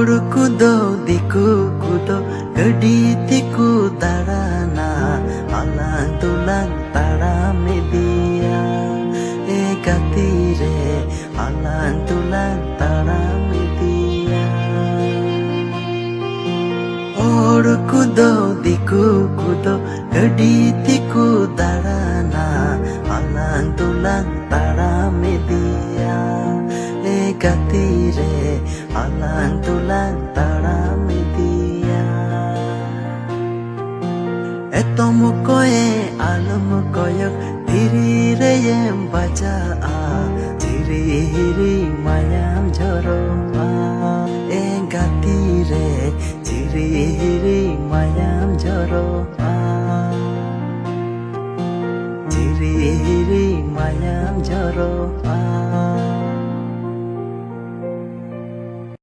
kudo diku kudo gadi tiku tarana alang tulang tara media e gatire alang tulang tara media kudo diku kudo gadi tiku tarana alang tulang tara media e gatire alang tulang tara media etomo koe alamo koyok diri reyem baca diri hiri mayam joro e gatire diri hiri mayam joro